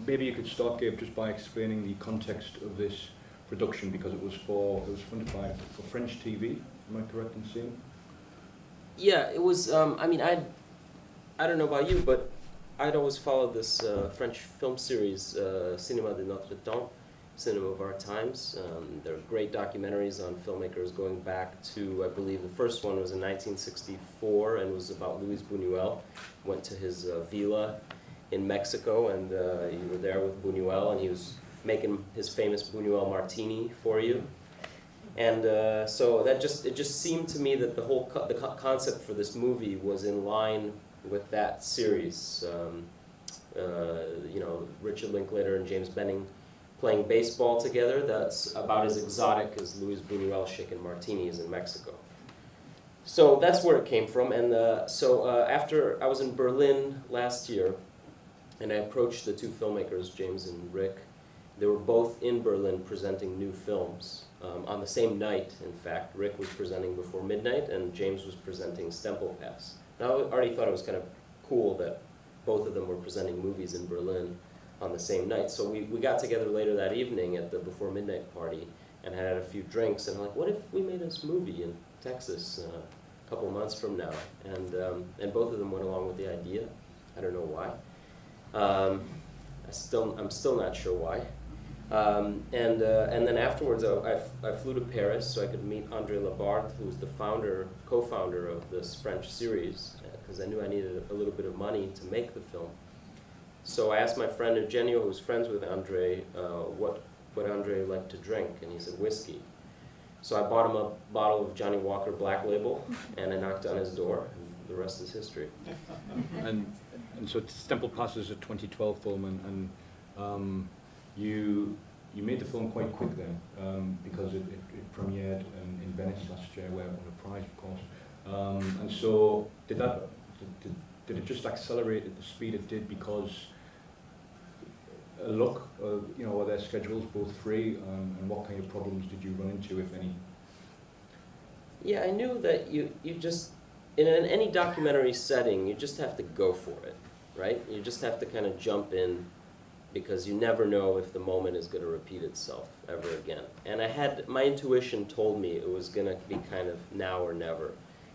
maybe you could start, Gabe, just by explaining the context of this production, because it was funded by for French TV. Am I correct in saying? Yeah, it was. I mean, I don't know about you, but I'd always followed this French film series, Cinéma de Notre Temps, Cinema of Our Times. There are great documentaries on filmmakers going back to, I believe, the first one was in 1964 and was about Luis Buñuel. Went to his villa in Mexico, and you were there with Buñuel, and he was making his famous Buñuel martini for you. And so it just seemed to me that the whole concept for this movie was in line with that series. You know, Richard Linklater and James Benning playing baseball together. That's about as exotic as Luis Buñuel shaking martinis in Mexico. So that's where it came from. And after I was in Berlin last year, and I approached the two filmmakers, James and Rick. They were both in Berlin presenting new films. On the same night, in fact, Rick was presenting Before Midnight, and James was presenting Stempelpass. Now, I already thought it was kind of cool that both of them were presenting movies in Berlin on the same night. So we got together later that evening at the Before Midnight party and had a few drinks, and I'm like, what if we made this movie in Texas a couple months from now? And both of them went along with the idea. I don't know why. I'm still not sure why. And then afterwards, I flew to Paris so I could meet André Labarthe, who was the co-founder of this French series, because I knew I needed a little bit of money to make the film. So I asked my friend Eugenio, who was friends with André, what André liked to drink, and he said whiskey. So I bought him a bottle of Johnny Walker Black Label, and I knocked on his door, and the rest is history. And so Stempelpass is a 2012 film, and you made the film quite quick then, because it premiered in Venice last year, where it won a prize, of course. And so did it just accelerate at the speed it did because were their schedules both free, and what kind of problems did you run into, if any? Yeah, I knew that you just, in any documentary setting, you just have to go for it, right? You just have to kind of jump in, because you never know if the moment is going to repeat itself ever again. And my intuition told me it was going to be kind of now or never.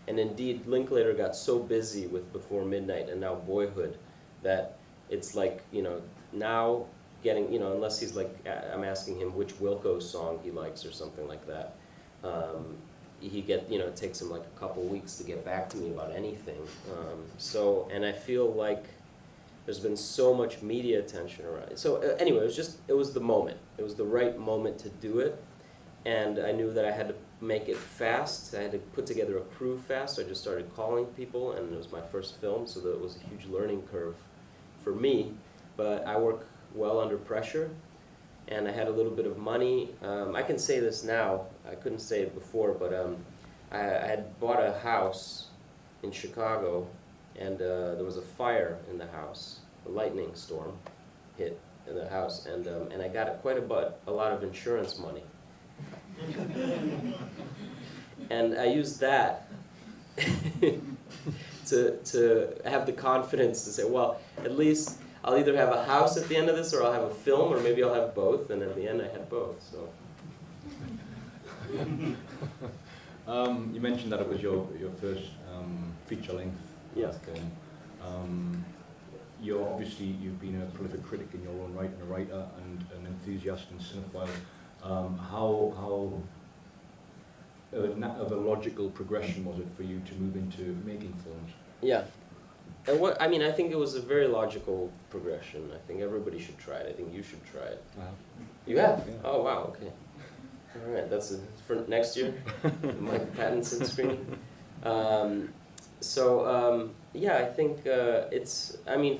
And indeed, Linklater got so busy with Before Midnight and now Boyhood that it's like, now getting, unless he's like, I'm asking him which Wilco song he likes or something like that, it takes him like a couple weeks to get back to me about anything. And I feel like there's been so much media attention around it. So anyway, it was the moment. It was the right moment to do it. And I knew that I had to make it fast. I had to put together a crew fast. So I just started calling people, and it was my first film, so that it was a huge learning curve for me. But I work well under pressure, and I had a little bit of money. I can say this now. I couldn't say it before, but I had bought a house in Chicago, and there was a fire in the house. A lightning storm hit in the house, and I got quite a lot of insurance money. And I used that to have the confidence to say, well, at least I'll either have a house at the end of this, or I'll have a film, or maybe I'll have both. And at the end, I had both. So. You mentioned that it was your first feature-length film. You've been a prolific critic in your own right, and a writer, and an enthusiast and cinephile. How of a logical progression was it for you to move into making films? Yeah. And I think it was a very logical progression. I think everybody should try it. I think you should try it. I have. You have? Yeah. Oh, wow, okay. All right, that's for next year, Mike Pattinson screening. I think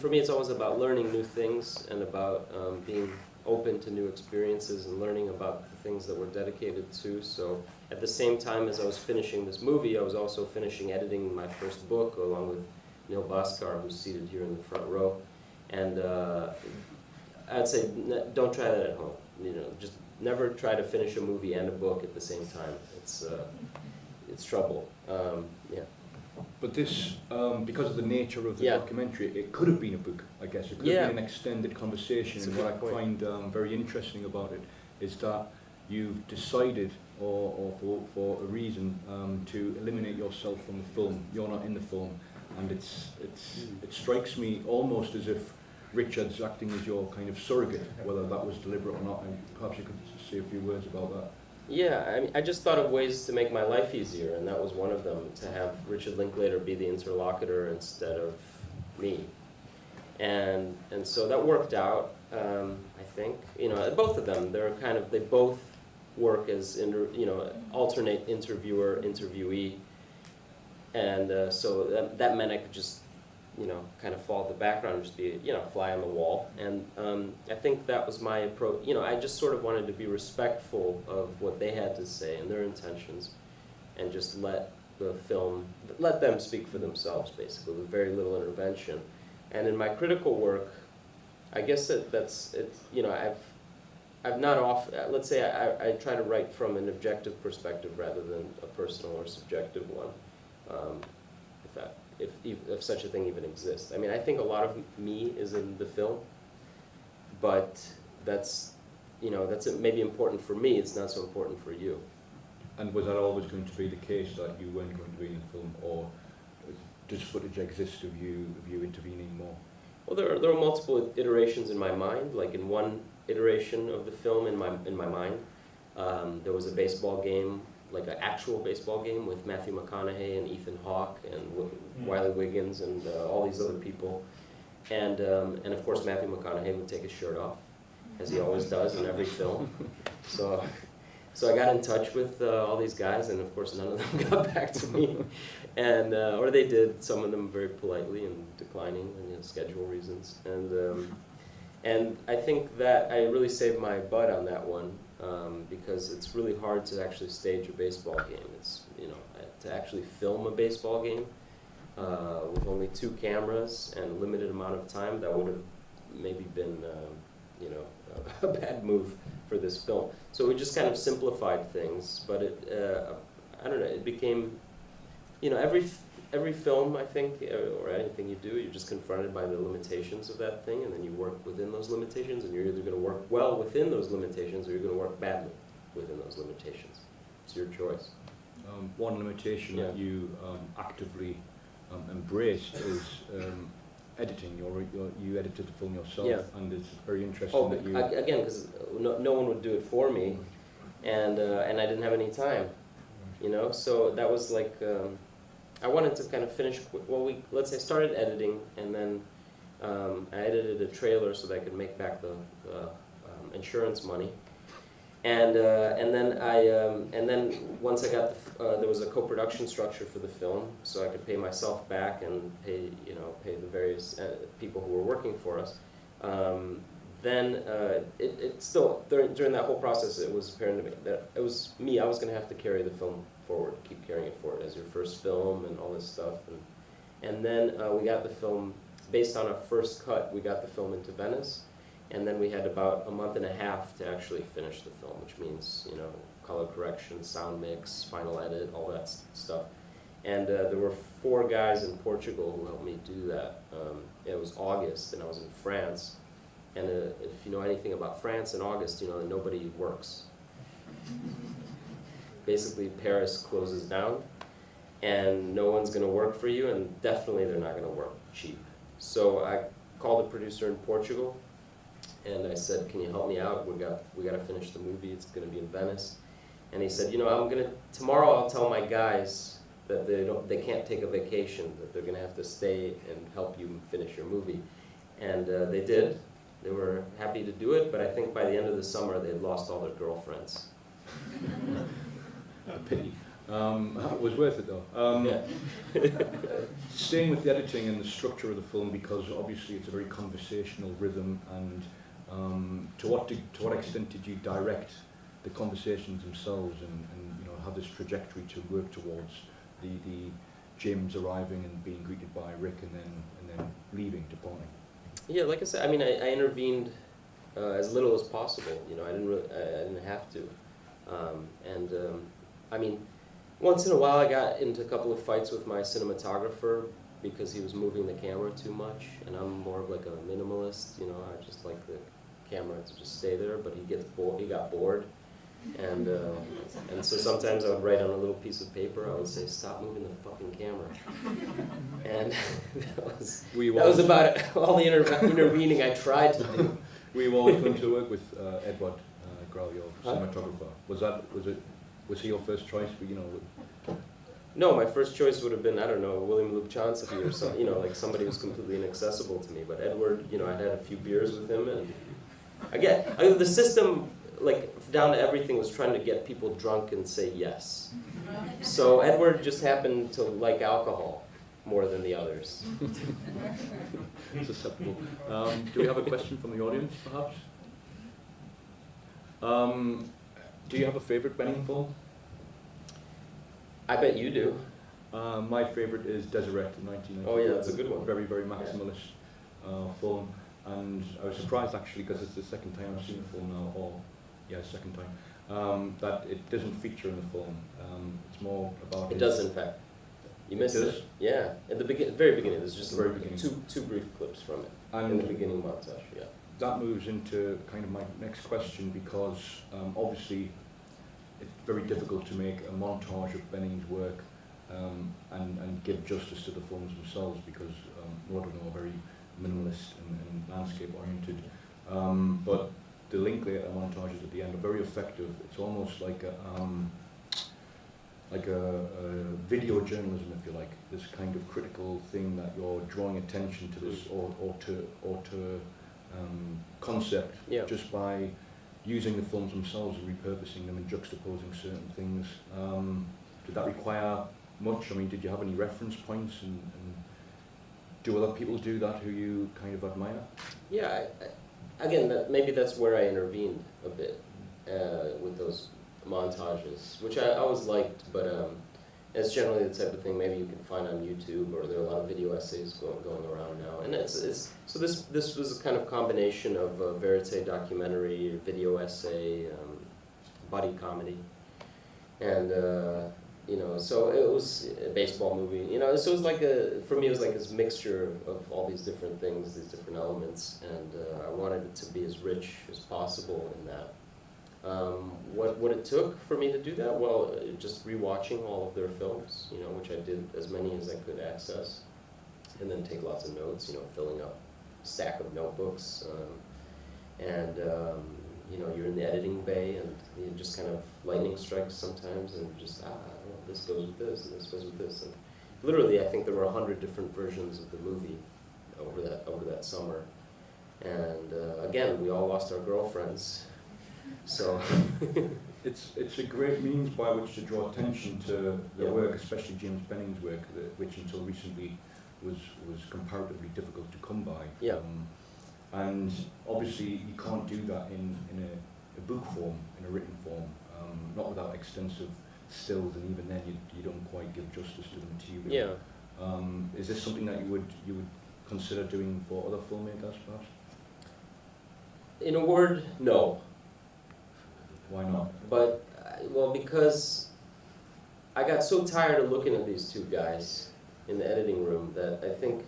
for me, it's always about learning new things and about being open to new experiences and learning about the things that we're dedicated to. So at the same time as I was finishing this movie, I was also finishing editing my first book along with Neil Bhaskar, who's seated here in the front row. And I'd say don't try that at home. Just never try to finish a movie and a book at the same time. It's trouble. Yeah. But this, because of the nature of the Yeah. documentary, it could have been a book, I guess. It could Yeah. have been an extended conversation. That's a And what I good point. find very interesting about it is that you've decided, or for a reason, to eliminate yourself from the film. You're not in the film. And it strikes me almost as if Richard's acting as your kind of surrogate, whether that was deliberate or not. And perhaps you could say a few words about that. Yeah, I mean, I just thought of ways to make my life easier, and that was one of them, to have Richard Linklater be the interlocutor instead of me. And so that worked out, I think. You know, both of them, they both work as, alternate interviewer, interviewee. And so that meant I could just, kind of fall to the background and just be, fly on the wall. And I think that was my approach. I just sort of wanted to be respectful of what they had to say and their intentions, and just let them speak for themselves, basically, with very little intervention. And in my critical work, I guess I've not let's say I try to write from an objective perspective rather than a personal or subjective one. If such a thing even exists. I mean, I think a lot of me is in the film, but that's maybe important for me. It's not so important for you. And was that always going to be the case, that you weren't going to be in the film, or does footage exist of you intervening more? Well, there are multiple iterations in my mind. Like in one iteration of the film in my mind, there was a baseball game, like an actual baseball game with Matthew McConaughey and Ethan Hawke and Wiley Wiggins and all these other people, and of course Matthew McConaughey would take his shirt off, as he always does in every film. So I got in touch with all these guys, and of course none of them got back to me, and or they did, some of them very politely and declining, and schedule reasons, and I think that I really saved my butt on that one. Because it's really hard to actually stage a baseball game. It's, to actually film a baseball game with only 2 cameras and a limited amount of time, that would have maybe been, a bad move for this film. So we just kind of simplified things, but I don't know, it became, every film, I think, or anything you do, you're just confronted by the limitations of that thing, and then you work within those limitations, and you're either going to work well within those limitations, or you're going to work badly within those limitations. It's your choice. One limitation that you actively embraced is editing. You edited the film yourself, and it's very interesting that you... Again, because no one would do it for me, and I didn't have any time, so that was like... I wanted to kind of finish, let's say I started editing, and then I edited a trailer so that I could make back the insurance money, and then once I got there was a co-production structure for the film, so I could pay myself back and pay the various people who were working for us. Then it still during that whole process, it was apparent to me that it was me. I was going to have to carry the film forward, keep carrying it forward as your first film and all this stuff. And then we got the film, based on our first cut, we got the film into Venice, and then we had about a month and a half to actually finish the film, which means, color correction, sound mix, final edit, all that stuff. And there were 4 guys in Portugal who helped me do that. It was August, and I was in France. And if you know anything about France in August, you know that nobody works. Basically, Paris closes down, and no one's going to work for you, and definitely they're not going to work cheap. So I called the producer in Portugal, and I said, "Can you help me out? We got to finish the movie. It's going to be in Venice." And he said, tomorrow I'll tell my guys that they can't take a vacation, that they're going to have to stay and help you finish your movie." And they did. They were happy to do it, but I think by the end of the summer they had lost all their girlfriends. A pity. It was worth it though. Yeah. Staying with the editing and the structure of the film, because obviously it's a very conversational rhythm, and to what extent did you direct the conversations themselves, and have this trajectory to work towards the James arriving and being greeted by Rick and then leaving, departing? Yeah, like I said, I mean, I intervened as little as possible. I didn't have to, I mean, Once in a while, I got into a couple of fights with my cinematographer because he was moving the camera too much, and I'm more of like a minimalist. You know, I just like the camera to just stay there. But he gets bored. He got bored, and so sometimes I would write on a little piece of paper. I would say, "Stop moving the fucking camera," and that was about all the intervening I tried to do. Were you always going to work with Edward Grau, your cinematographer? Was he your first choice? You know. No, my first choice would have been, I don't know, William Lubchansky or something, you know, like somebody who's completely inaccessible to me. But Edward, you know, I'd had a few beers with him, and the system, like, down to everything was trying to get people drunk and say yes. So Edward just happened to like alcohol more than the others. Susceptible. Do we have a question from the audience, perhaps? Do you have a favorite Benning film? I bet you do. My favorite is Deseret, 1994. Oh yeah, that's a good one. Very, very maximalist film. And I was surprised actually, because it's the second time I've seen the film now, second time, that it doesn't feature in the film. It's more about... It does, in fact. You missed it. Yeah, at the very beginning, there's just very beginning. two brief clips from it. And in the beginning montage, yeah. That moves into kind of my next question, because obviously it's very difficult to make a montage of Benning's work and give justice to the films themselves, because a lot of them are very minimalist and landscape oriented. But the Linklater montages at the end are very effective. It's almost like a video journalism, if you like, this kind of critical thing that you're drawing attention to this auteur concept, just by using the films themselves and repurposing them and juxtaposing certain things. Did that require much? I mean, did you have any reference points, and do other people do that who you kind of admire? Yeah, again, maybe that's where I intervened a bit with those montages, which I always liked, but it's generally the type of thing maybe you can find on YouTube, or there are a lot of video essays going around now. And so this was a kind of combination of a verite documentary, video essay, buddy comedy, and you know, so it was a baseball movie. You know, so it was for me it was like this mixture of all these different things, these different elements, and I wanted it to be as rich as possible in that. What it took for me to do that? Well, just rewatching all of their films, you know, which I did as many as I could access, and then take lots of notes, you know, filling up a stack of notebooks, and you know, you're in the editing bay, and you just kind of lightning strikes sometimes, and just well, this goes with this, and this goes with this, and literally, I think there were 100 different versions of the movie over that summer, and again, we all lost our girlfriends. So it's a great means by which to draw attention to the work, especially James Benning's work, which until recently was comparatively difficult to come by. Yeah. And obviously you can't do that in a book form, in a written form, not without extensive stills, and even then you don't quite give justice to the material. Yeah. Is this something that you would consider doing for other filmmakers, perhaps? In a word, no. Why not? But, well, because I got so tired of looking at these two guys in the editing room that I think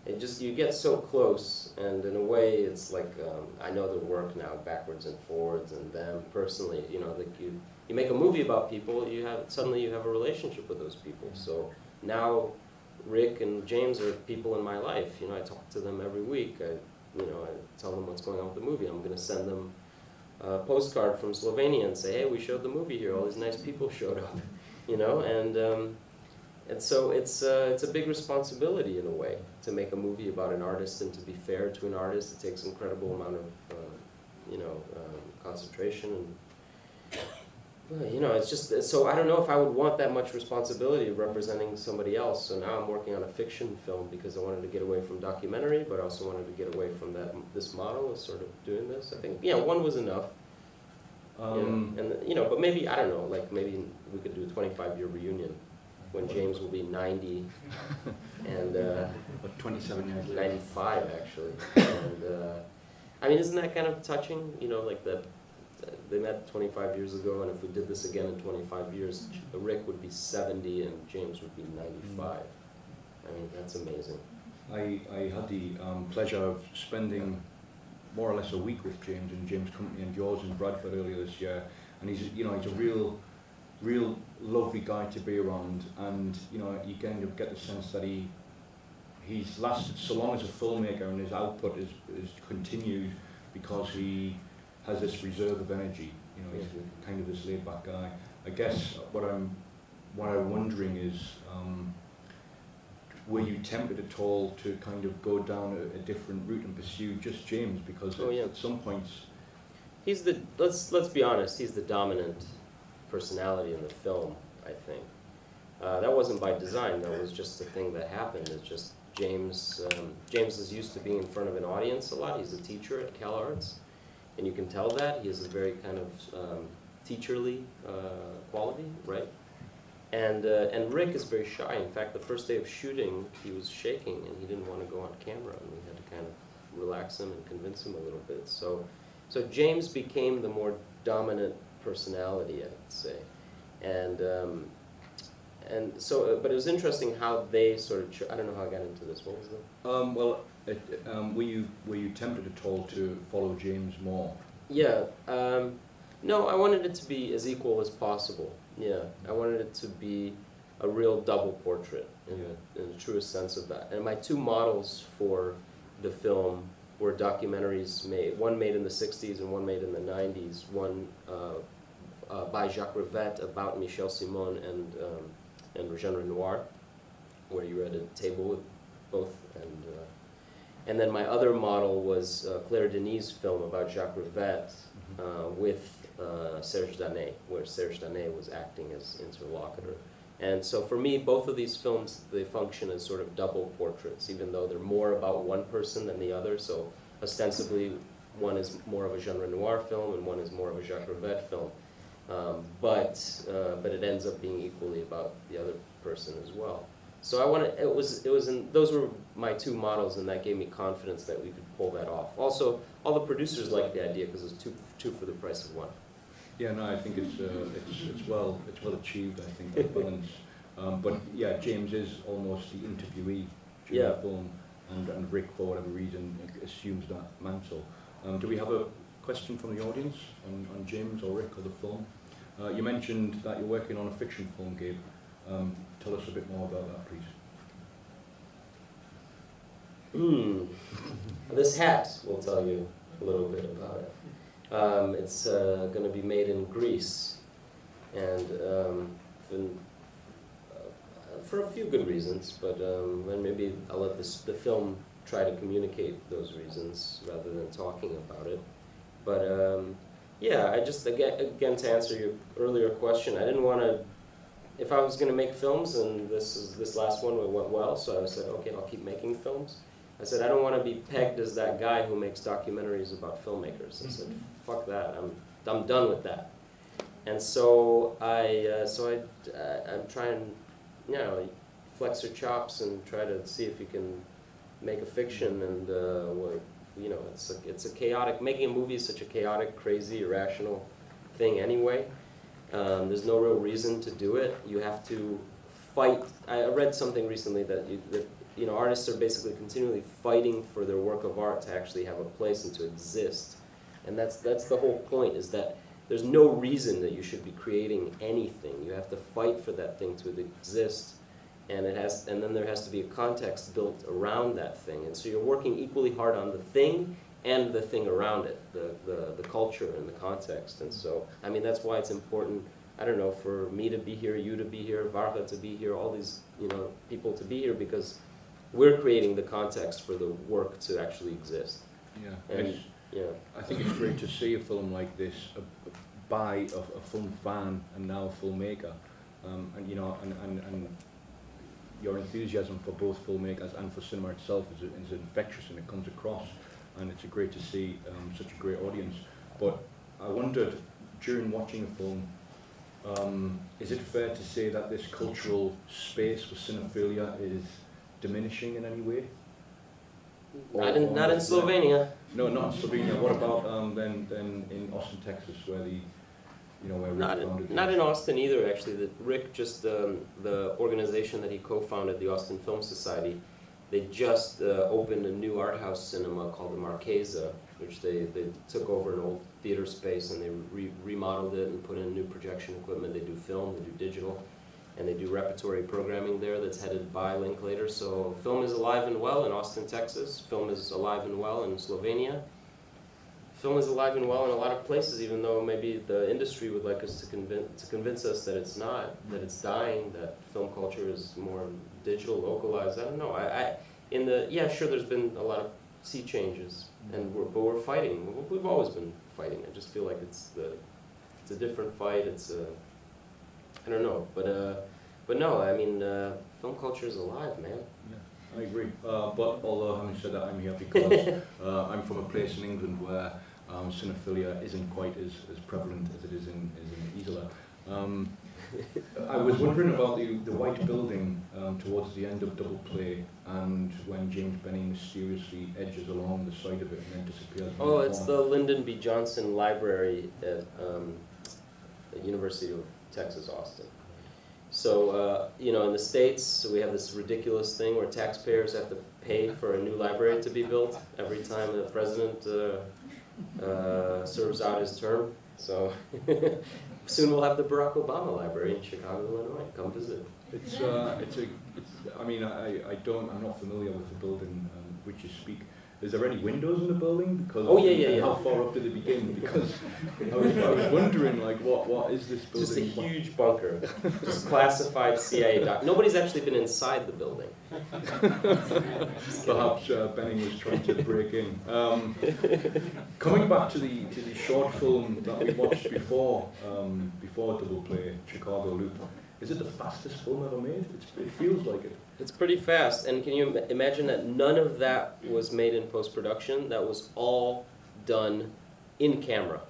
you get so close, and in a way it's like, I know their work now backwards and forwards, and them personally, you know, like you make a movie about people, suddenly you have a relationship with those people. So now Rick and James are people in my life. You know, I talk to them every week. I tell them what's going on with the movie. I'm going to send them a postcard from Slovenia and say, hey, we showed the movie here. All these nice people showed up, you know, and so it's a big responsibility in a way to make a movie about an artist, and to be fair to an artist. It takes an incredible amount of concentration, and you know, it's just, so I don't know if I would want that much responsibility of representing somebody else. So now I'm working on a fiction film because I wanted to get away from documentary, but I also wanted to get away from this model of sort of doing this. I think, one was enough. And but maybe, I don't know, like maybe we could do a 25-year reunion when James will be 90 and 27 years 95 actually. And I mean, isn't that kind of touching? You know, like they met 25 years ago, and if we did this again in 25 years, Rick would be 70 and James would be 95. I mean, that's amazing. I had the pleasure of spending more or less a week with James in James' company and yours in Bradford earlier this year, and he's he's a real lovely guy to be around, and you kind of get the sense that he's lasted so long as a filmmaker, and his output is continued because he has this reserve of energy. He's kind of this laid back guy. I guess what I'm wondering is, were you tempted at all to kind of go down a different route and pursue just James? Because at some points, he's the let's be honest, he's the dominant personality in the film, I think. That wasn't by design, that was just a thing that happened. It's just James is used to being in front of an audience a lot. He's a teacher at CalArts, and you can tell that. He has a very kind of teacherly quality, right? And Rick is very shy. In fact, the first day of shooting, he was shaking, and he didn't want to go on camera, and we had to kind of relax him and convince him a little bit. So James became the more dominant personality, I'd say, and so, but it was interesting how they sort of. I don't know how I got into this. What was the? Were you tempted at all to follow James more? Yeah. No, I wanted it to be as equal as possible. Yeah, I wanted it to be a real double portrait in the truest sense of that. And my two models for the film were documentaries one made in the 60s and one made in the 90s. One by Jacques Rivette about Michel Simon and Jean Renoir, where you were at a table with both. And then my other model was Claire Denis' film about Jacques Rivette with Serge Danet, where Serge Danet was acting as interlocutor. And so for me, both of these films, they function as sort of double portraits, even though they're more about one person than the other. So ostensibly, one is more of a Jean Renoir film and one is more of a Jacques Rivette film. But it ends up being equally about the other person as well. So those were my two models, and that gave me confidence that we could pull that off. Also, all the producers liked the idea because it's two for the price of one. Yeah, no, I think it's well achieved. I think that balance. But yeah, James is almost the interviewee during the film, and Rick, for whatever reason, assumes that mantle. Do we have a question from the audience on James or Rick or the film? You mentioned that you're working on a fiction film, Gabe. Tell us a bit more about that, please. This hat will tell you a little bit about it. It's going to be made in Greece, and for a few good reasons, but and maybe I'll let the film try to communicate those reasons rather than talking about it. But yeah, I just, again, to answer your earlier question, I didn't want to, if I was going to make films, and this last one went well, so I said, okay, I'll keep making films. I said, I don't want to be pegged as that guy who makes documentaries about filmmakers. I said, fuck that, I'm done with that. And so I'm trying, flex your chops and try to see if you can make a fiction, and it's a chaotic, making a movie is such a chaotic, crazy, irrational thing anyway. There's no real reason to do it. You have to fight. I read something recently that artists are basically continually fighting for their work of art to actually have a place and to exist. And that's the whole point, is that there's no reason that you should be creating anything. You have to fight for that thing to exist, and then there has to be a context built around that thing. And so you're working equally hard on the thing and the thing around it, the culture and the context. And so, I mean, that's why it's important, I don't know, for me to be here, you to be here, Varga to be here, all these, people to be here, because we're creating the context for the work to actually exist. Yeah. And, I think it's great to see a film like this by a film fan and now a filmmaker, and your enthusiasm for both filmmakers and for cinema itself is infectious, and it comes across, and it's great to see such a great audience. But I wondered, during watching the film, is it fair to say that this cultural space for cinephilia is diminishing in any way? Not in Slovenia. No, not in Slovenia. What about then in Austin, Texas, where where Rick founded? Not in Austin either, actually. Rick just the organization that he co-founded, the Austin Film Society, they just opened a new art house cinema called the Marquesa, which they took over an old theater space and they remodeled it and put in new projection equipment. They do film, they do digital, and they do repertory programming there that's headed by Linklater. So film is alive and well in Austin, Texas. Film is alive and well in Slovenia. Film is alive and well in a lot of places, even though maybe the industry would like us to convince us that it's not, that it's dying, that film culture is more digital, localized. I don't know. Sure, there's been a lot of sea changes, and we're fighting. We've always been fighting. I just feel like it's a different fight. I don't know, but no. I mean, film culture is alive, man. Yeah, I agree. But although having said that, I'm here because I'm from a place in England where cinephilia isn't quite as prevalent as it is in Izola. I was wondering about the white building towards the end of Double Play, and when James Benning mysteriously edges along the side of it and then disappears. Oh, it's the Lyndon B. Johnson Library at the University of Texas, Austin. So, in the States, we have this ridiculous thing where taxpayers have to pay for a new library to be built every time the president serves out his term. So soon we'll have the Barack Obama Library in Chicago, Illinois. Come visit. I'm not familiar with the building which you speak. Is there any windows in the building? Because Yeah. How far up did it begin? Because I was wondering, like, what is this building? Just a huge bunker, just classified CIA doc. Nobody's actually been inside the building. Perhaps Benning was trying to break in. Coming back to the short film that we watched before Double Play, Chicago Loop, is it the fastest film ever made? It feels like it. It's pretty fast, and can you imagine that none of that was made in post-production? That was all done in camera.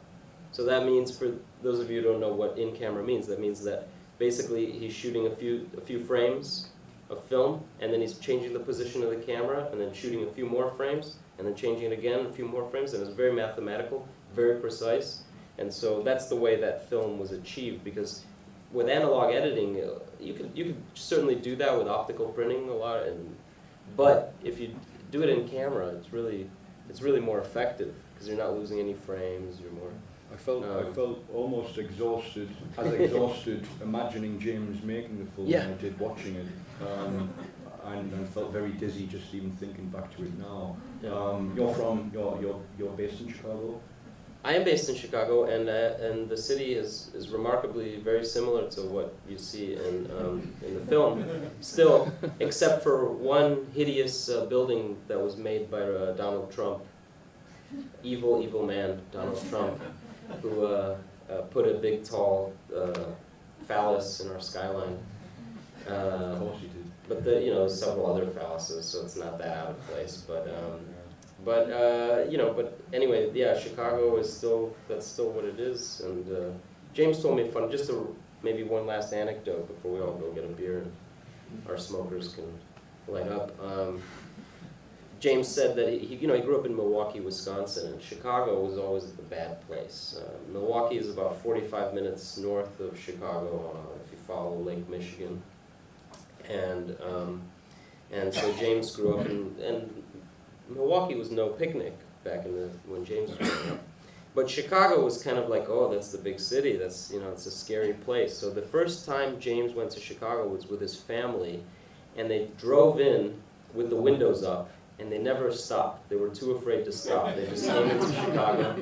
So that means, for those of you who don't know what in camera means, that means that basically he's shooting a few frames of film, and then he's changing the position of the camera, and then shooting a few more frames, and then changing it again, a few more frames, and it's very mathematical, very precise. And so that's the way that film was achieved, because with analog editing, you could certainly do that with optical printing a lot, but if you do it in camera, it's really more effective because you're not losing any frames. You're more. I felt almost exhausted, imagining James making the film than I did watching it, and felt very dizzy just even thinking back to it now. You're based in Chicago. I am based in Chicago, and the city is remarkably very similar to what you see in the film. Still, except for one hideous building that was made by Donald Trump, evil man Donald Trump, who put a big tall phallus in our skyline. Of course he did. But several other phalluses, so it's not that out of place. But anyway, yeah, Chicago is that's still what it is. And James told me maybe one last anecdote before we all go get a beer and our smokers can light up. James said that he grew up in Milwaukee, Wisconsin, and Chicago was always the bad place. Milwaukee is about 45 minutes north of Chicago if you follow Lake Michigan. And so James grew up and Milwaukee was no picnic back when James was growing up. But Chicago was kind of like, oh, that's the big city. That's it's a scary place. So the first time James went to Chicago was with his family, and they drove in with the windows up, and they never stopped. They were too afraid to stop. They just came into Chicago,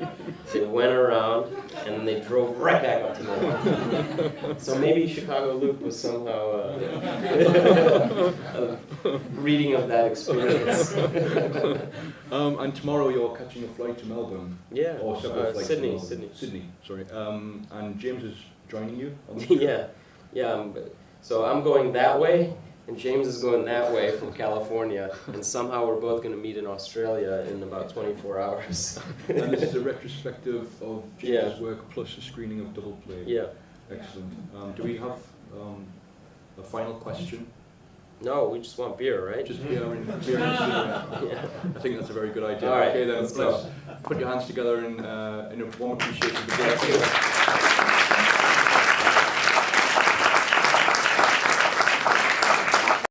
they went around, and then they drove right back up to Milwaukee. So maybe Chicago Loop was somehow a reading of that experience. And tomorrow you're catching a flight to Melbourne. Yeah, or several flights Sydney. to Melbourne. Sydney, sorry. And James is joining you on the Yeah. So I'm going that way, and James is going that way from California, and somehow we're both going to meet in Australia in about 24 hours. And this is a retrospective of James's work plus a screening of Double Play. Yeah. Excellent. Do we have a final question? No, we just want beer, right? Just beer and cinema. Yeah. I think that's a very good idea. All right, Okay, then let's let's go. put your hands together in a warm appreciation. Thank you.